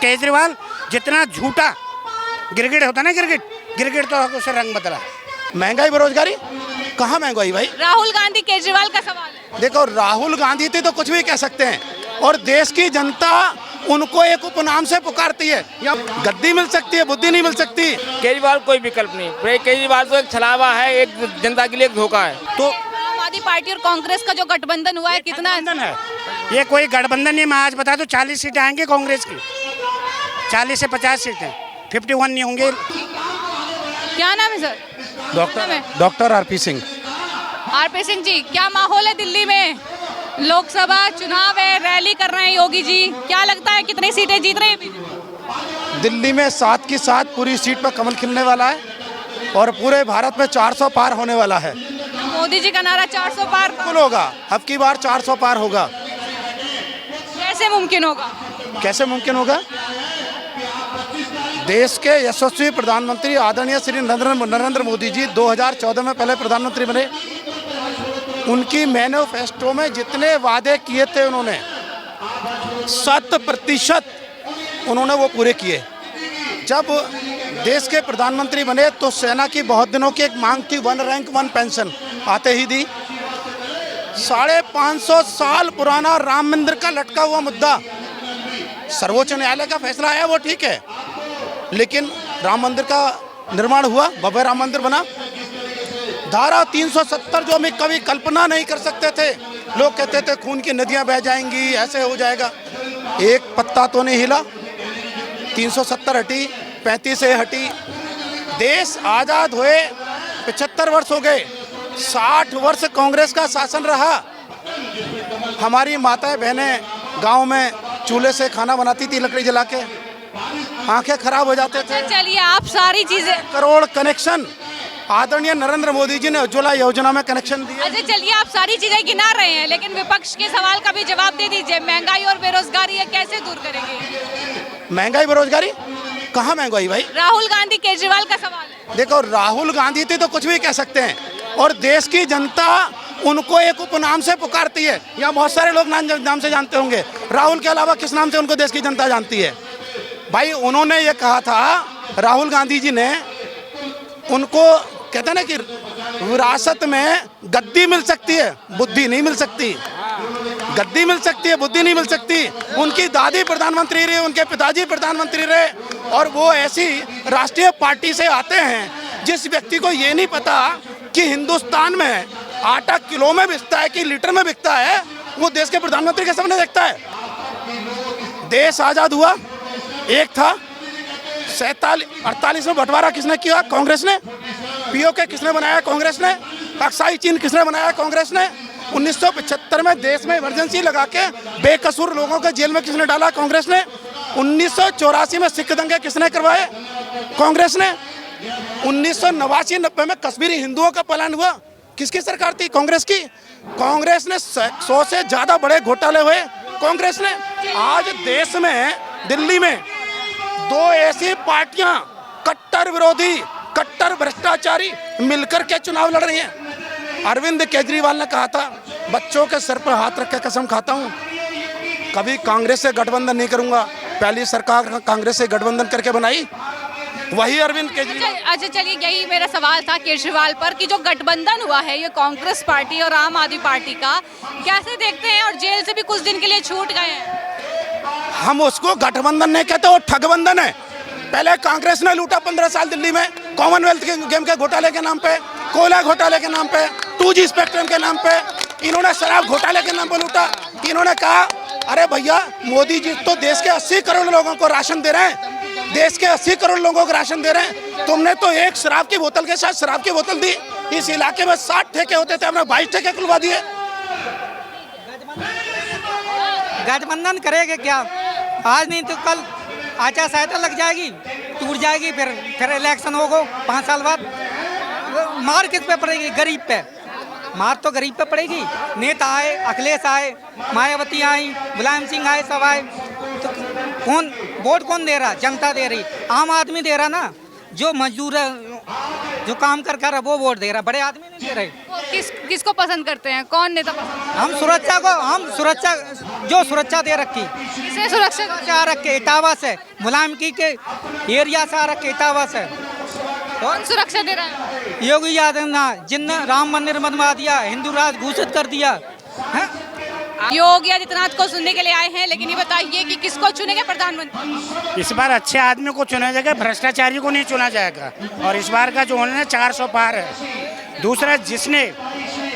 केजरीवाल जितना झूठा गिरगिट होता ना, गिरगिट तो उसे रंग बदला। महंगाई बेरोजगारी, कहाँ महंगाई भाई? राहुल गांधी केजरीवाल का सवाल है। देखो, राहुल गांधी थे तो कुछ भी कह सकते हैं, और देश की जनता उनको एक उपनाम से पुकारती है। या गद्दी मिल सकती है, बुद्धि नहीं मिल सकती। केजरीवाल कोई विकल्प नहीं, केजरीवाल तो एक छलावा है, एक जनता के लिए एक धोखा है। तो आम आदमी पार्टी और कांग्रेस का जो गठबंधन हुआ है, कितना गठबंधन है? ये कोई गठबंधन नहीं। मैं आज बता दूं, 40 सीटें आएंगी कांग्रेस की, 40 से 50 सीटें, 51 नहीं होंगे। क्या नाम है sir? Doctor RP Singh. RP Singh ji, क्या माहौल है दिल्ली में? लोकसभा चुनाव है, रैली कर रहे हैं योगी जी, क्या लगता है कितनी सीटें जीत रहे हैं? दिल्ली में 7 की 7 पूरी सीट पर कमल खिलने वाला है, और पूरे भारत में 400 पार होने वाला है। मोदी जी का नारा 400 पार बिल्कुल होगा, अब की बार 400 पार होगा। कैसे मुमकिन होगा? कैसे मुमकिन होगा? देश के यशस्वी प्रधानमंत्री आदरणीय श्री नरेंद्र मोदी जी 2014 में पहले प्रधानमंत्री बने। उनकी मैनिफेस्टो में जितने वादे किए थे उन्होंने 100% उन्होंने वो पूरे किए। जब देश के प्रधानमंत्री बने तो सेना की बहुत दिनों की एक मांग थी, 1 रैंक 1 पेंशन, आते ही दी। 550 साल पुराना राम मंदिर का लटका हुआ मुद्दा, सर्वोच्च न्यायालय का फैसला आया, वो ठीक है, लेकिन राम मंदिर का निर्माण हुआ, भव्य राम मंदिर बना। धारा 370 जो हम कभी कल्पना नहीं कर सकते थे, लोग कहते थे खून की नदियां बह जाएंगी, ऐसे हो जाएगा, एक पत्ता तो नहीं हिला। 370 हटी, 35 से हटी। देश आज़ाद हुए 75 वर्ष हो गए, 60 वर्ष कांग्रेस का शासन रहा। हमारी माताएं बहनें गांव में चूल्हे से खाना बनाती थी, लकड़ी जला के, आंखें खराब हो जाते थे। चलिए, आप सारी चीजें, करोड़ कनेक्शन आदरणीय नरेंद्र मोदी जी ने उज्ज्वला योजना में कनेक्शन दिए। अच्छा चलिए, आप सारी चीजें गिना रहे हैं, लेकिन विपक्ष के सवाल का भी जवाब दे दीजिए। महंगाई और बेरोजगारी है, कैसे दूर करेंगे? महंगाई बेरोजगारी, कहाँ महंगाई भाई? राहुल गांधी केजरीवाल का सवाल है। देखो, राहुल गांधी थे तो कुछ भी कह सकते हैं, और देश की जनता उनको एक उपनाम से पुकारती है। यहाँ बहुत सारे लोग नाम से जानते होंगे, राहुल के अलावा किस नाम से उनको देश की जनता जानती है? भाई, उन्होंने ये कहा था, राहुल गांधी जी ने, उनको कहते हैं ना कि विरासत में गद्दी मिल सकती है, बुद्धि नहीं मिल सकती। गद्दी मिल सकती है, बुद्धि नहीं मिल सकती। उनकी दादी प्रधानमंत्री रहे, उनके पिताजी प्रधानमंत्री रहे, और वो ऐसी राष्ट्रीय पार्टी से आते हैं जिस व्यक्ति को ये नहीं पता कि हिंदुस्तान में आटा किलो में बिकता है कि लीटर में बिकता है, वो देश के प्रधानमंत्री के सामने देखता है। देश आज़ाद हुआ, एक था 48 में बंटवारा किसने किया? कांग्रेस ने। पीओके किसने बनाया? कांग्रेस ने। अक्साई चीन किसने बनाया? कांग्रेस ने। 1975 में देश में इमरजेंसी लगा के बेकसूर लोगों को जेल में किसने डाला? कांग्रेस ने। 1984 में सिख दंगे किसने करवाए? कांग्रेस ने। 1989-90 में कश्मीरी हिंदुओं का पलायन हुआ, किसकी सरकार थी? कांग्रेस की। कांग्रेस ने 100 से ज़्यादा बड़े घोटाले हुए, कांग्रेस ने। आज देश में, दिल्ली में 2 ऐसी पार्टियां, कट्टर विरोधी, कट्टर भ्रष्टाचारी, मिलकर के चुनाव लड़ रही हैं। अरविंद केजरीवाल ने कहा था, बच्चों के सर पर हाथ रख के कसम खाता हूं, कभी कांग्रेस से गठबंधन नहीं करूंगा। पहली सरकार कांग्रेस से गठबंधन करके बनाई, वही अरविंद केजरीवाल। अच्छा चलिए, यही मेरा सवाल था केजरीवाल पर, कि जो गठबंधन हुआ है ये कांग्रेस पार्टी और आम आदमी पार्टी का, कैसे देखते हैं? और जेल से भी कुछ दिन के लिए छूट गए हैं। हम उसको गठबंधन नहीं कहते, वो ठगबंधन है। पहले कांग्रेस ने लूटा 15 साल दिल्ली में, कॉमनवेल्थ गेम के घोटाले के नाम पे, कोयला घोटाले के नाम पे, 2G स्पेक्ट्रम के नाम पे, इन्होंने शराब घोटाले के नाम पे लूटा। इन्होंने कहा, अरे भैया, मोदी जी तो देश के 80 करोड़ लोगों को राशन दे रहे हैं, देश के 80 करोड़ लोगों को राशन दे रहे हैं। तुमने तो एक शराब की बोतल के साथ शराब की बोतल दी। इस इलाके में 60 ठेके होते थे, हमने 22 ठेके खुलवा दिए। गठबंधन करेंगे क्या? आज नहीं तो कल आचार संहिता लग जाएगी, टूट जाएगी, फिर इलेक्शन होगा 5 साल बाद। मार किस पे पड़ेगी? गरीब पे। मार तो गरीब पे पड़ेगी। नेता आए, अखिलेश आए, मायावती आई, मुलायम सिंह आए, सब आए, तो कौन वोट कौन दे रहा? जनता दे रही, आम आदमी दे रहा ना। जो मजदूर है, जो काम कर रहा, वो वोट दे रहा, बड़े आदमी नहीं दे रहे। किसको पसंद करते हैं? कौन नेता पसंद? हम सुरक्षा जो सुरक्षा दे रखी, किसे सुरक्षा से आ रखे इटावा से, मुलायम की के एरिया से आ रखे इटावा से। कौन सुरक्षा दे रहा है? योगी आदित्यनाथ जिनने राम मंदिर बनवा दिया, हिंदू राज घोषित कर दिया है। योगी आदित्यनाथ को सुनने के लिए आए हैं, लेकिन ये बताइए कि किसको चुनेंगे प्रधानमंत्री? इस बार अच्छे आदमी को चुना जाएगा, भ्रष्टाचारी को नहीं चुना जाएगा। और इस बार का जो होना है 400 पार है। दूसरा, जिसने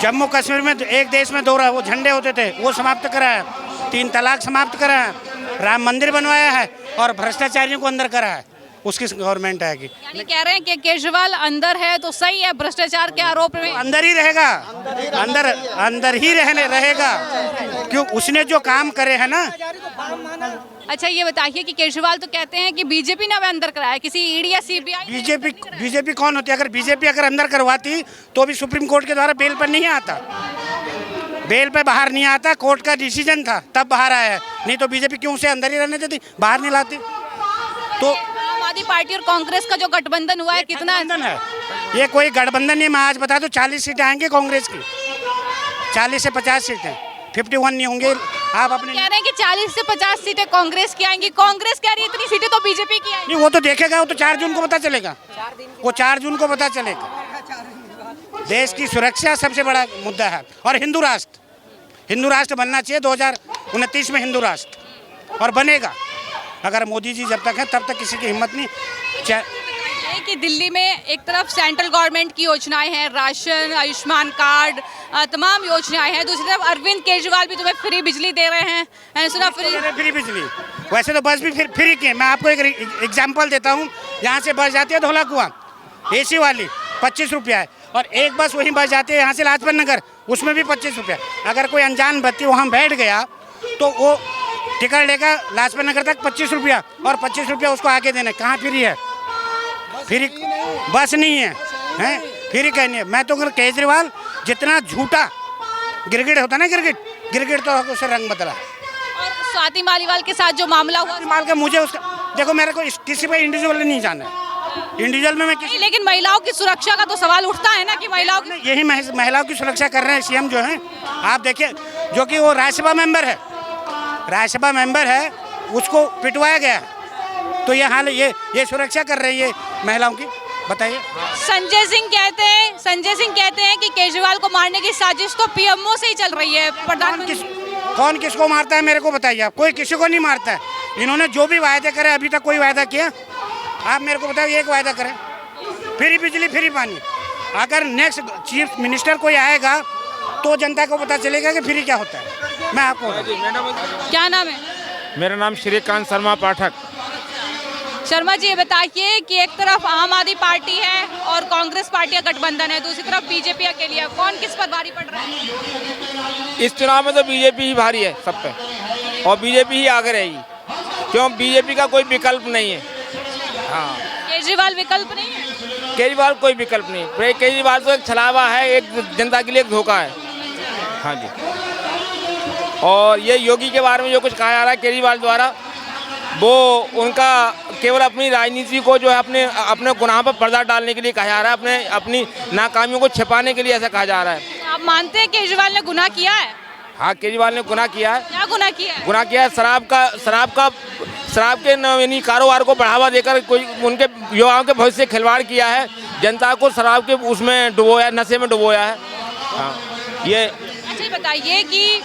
जम्मू कश्मीर में एक देश में 2 वो झंडे होते थे वो समाप्त करा है, 3 तलाक समाप्त करा है, राम मंदिर बनवाया है और भ्रष्टाचारियों को अंदर करा है, उसकी गवर्नमेंट आएगी। यानी कह रहे हैं कि केजरीवाल अंदर है तो सही है, भ्रष्टाचार के आरोप में अंदर ही रहेगा, अंदर ही रहेगा, क्यों उसने जो काम करे है ना। अच्छा ये बताइए कि केजरीवाल तो कहते हैं कि बीजेपी ने हमें अंदर कराया, किसी ईडी या सीबीआई? बीजेपी कौन होती है? अगर बीजेपी अंदर करवाती तो भी सुप्रीम कोर्ट के द्वारा बेल पर नहीं आता, बेल पे बाहर नहीं आता, कोर्ट का डिसीजन था तब बाहर आया है। नहीं तो बीजेपी क्यों उसे अंदर ही रहने देती, बाहर नहीं लाती? तो आम आदमी पार्टी और कांग्रेस का जो गठबंधन हुआ है कितना गठबंधन है? ये कोई गठबंधन नहीं। मैं आज बता दूं 40 सीटें आएंगी कांग्रेस की, 40 से 50 सीटें, 51 नहीं होंगे। आप अपने कह रहे हैं कि 40 से 50 सीटें कांग्रेस की आएंगी, कांग्रेस कह रही है इतनी सीटें तो बीजेपी की आएंगी। नहीं, वो तो देखेगा, वो तो 4 जून को पता चलेगा, वो 4 जून को पता चलेगा। देश की सुरक्षा सबसे बड़ा मुद्दा है। और हिंदू राष्ट्र बनना चाहिए 2029 में, हिंदू राष्ट्र, और बनेगा। अगर मोदी जी जब तक है तब तक किसी की हिम्मत नहीं। कि दिल्ली में एक तरफ सेंट्रल गवर्नमेंट की योजनाएं हैं, राशन, आयुष्मान कार्ड, तमाम योजनाएं हैं, दूसरी तरफ अरविंद केजरीवाल भी तुम्हें फ्री बिजली दे रहे हैं, मैंने सुना फ्री बिजली। वैसे तो बस भी फ्री की है। मैं आपको एक एग्जाम्पल देता हूँ। यहाँ से बस जाती है धौला कुआं, AC वाली, 25 रुपया है, और एक बस वहीं बस जाती है यहाँ से लाजपत नगर, उसमें भी 25 रुपया। अगर कोई अनजान व्यक्ति वहाँ बैठ गया तो वो टिकट लेगा लाजपत नगर तक 25 रुपया, और 25 रुपया उसको आगे देना। कहाँ फ्री है? फ्री बस नहीं है, हैं? फ्री कहनी है। मैं तो अगर केजरीवाल जितना झूठा गिरगिट होता ना, गिरगिट तो उससे रंग बदला। और स्वाति मालीवाल के साथ जो मामला हुआ, माल का मुझे उसका देखो, मेरे को किसी पे इंडिविजुअल नहीं जाना है। इंडिविजुअल में मैं किसी, लेकिन महिलाओं की सुरक्षा का तो सवाल उठता है ना कि महिलाओं की, यही महिलाओं की सुरक्षा कर रहे हैं सीएम जो हैं। आप देखिए, जो कि वो राज्यसभा मेंबर है, उसको पिटवाया गया, तो ये हाल, ये सुरक्षा कर रही है महिलाओं की। बताइए। संजय सिंह कहते हैं कि केजरीवाल को मारने की साजिश तो पीएमओ से ही चल रही है। प्रधानमंत्री कौन किसको मारता है मेरे को बताइए आप। कोई किसी को नहीं मारता है। इन्होंने जो भी वायदे करे, अभी तक कोई वायदा किया? आप मेरे को बताइए, एक वायदा करें, फ्री बिजली, फ्री पानी। अगर नेक्स्ट चीफ मिनिस्टर कोई आएगा तो जनता को पता चलेगा कि फ्री क्या होता है। मैं आपको क्या नाम है? मेरा नाम श्रीकांत शर्मा पाठक। शर्मा जी, ये बताइए कि एक तरफ आम आदमी पार्टी है और कांग्रेस पार्टी का गठबंधन है, दूसरी तरफ बीजेपी अकेली है, कौन किस पर भारी पड़ रहा है? इस चुनाव में तो बीजेपी ही भारी है सब पे, और बीजेपी ही आगे रहेगी, क्यों? बीजेपी का कोई विकल्प नहीं है। हाँ, केजरीवाल विकल्प नहीं है? केजरीवाल कोई विकल्प नहीं। केजरीवाल तो एक छलावा है, एक जनता के लिए एक धोखा है। हाँ जी। और ये योगी के बारे में जो कुछ कहा जा रहा है केजरीवाल द्वारा, वो उनका केवल अपनी राजनीति को जो है अपने गुनाह पर पर्दा डालने के लिए कहा जा रहा है, अपनी नाकामियों को छिपाने के लिए ऐसा कहा जा रहा है। आप मानते हैं केजरीवाल ने गुनाह किया है? हाँ, केजरीवाल ने गुनाह किया है। क्या गुनाह किया है? गुनाह किया है शराब के कारोबार को बढ़ावा देकर कोई उनके युवाओं के भविष्य से खिलवाड़ किया है, जनता को शराब के उसमें डुबोया, नशे में डुबोया है। हाँ, ये अच्छा बताइए कि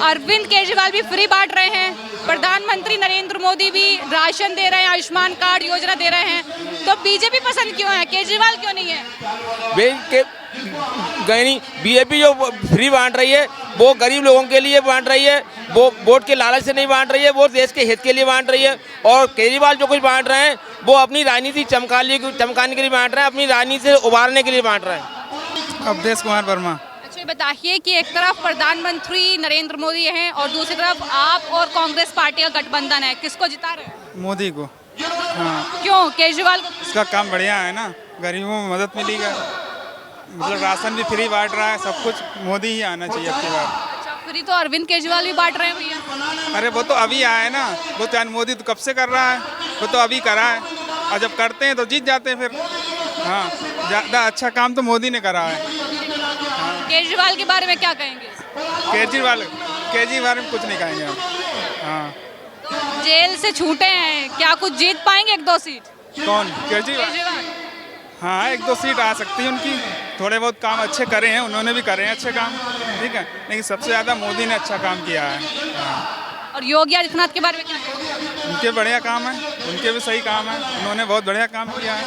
अरविंद केजरीवाल भी फ्री बांट रहे हैं, प्रधानमंत्री नरेंद्र मोदी भी राशन दे रहे हैं, आयुष्मान कार्ड योजना दे रहे हैं, तो बीजेपी पसंद क्यों है, केजरीवाल क्यों नहीं है? बीजेपी जो फ्री बांट रही है वो गरीब लोगों के लिए बांट रही है, वो वोट के लालच से नहीं बांट रही है, वो देश के हित के लिए बांट रही है। और केजरीवाल जो कुछ बांट रहे हैं वो अपनी राजनीति चमकाने के लिए बांट रहे हैं, अपनी राजनीति से उबारने के लिए बांट रहे हैं। अवधेश कुमार वर्मा। बताइए कि एक तरफ प्रधानमंत्री नरेंद्र मोदी हैं और दूसरी तरफ आप और कांग्रेस पार्टी का गठबंधन है, किसको जिता रहे हैं? मोदी को। हाँ। क्यों? केजरीवाल को? इसका काम बढ़िया है ना, गरीबों में मदद मिलेगा, मतलब राशन भी फ्री बांट रहा है, सब कुछ मोदी ही आना चाहिए अब की बार। अच्छा, फ्री तो अरविंद केजरीवाल भी बांट रहे हैं भैया। अरे वो तो अभी आया है ना, वो तो मोदी तो कब से कर रहा है, वो तो अभी करा है, और जब करते हैं तो जीत जाते हैं फिर। हाँ, ज़्यादा अच्छा काम तो मोदी ने करा है। केजरीवाल के बारे में क्या कहेंगे? केजरीवाल में कुछ नहीं कहेंगे हम। हाँ। जेल से छूटे हैं, क्या कुछ जीत पाएंगे 1-2 सीट? कौन? केजरीवाल? केजरीवाल हाँ, 1-2 सीट आ सकती है उनकी। थोड़े बहुत काम अच्छे करे हैं, उन्होंने भी करे हैं अच्छे काम, ठीक है, लेकिन सबसे ज़्यादा मोदी ने अच्छा काम किया है। हाँ। और योगी आदित्यनाथ के बारे में क्या कहेंगे? उनके बढ़िया काम है, उनके भी सही काम है, उन्होंने बहुत बढ़िया काम किया है।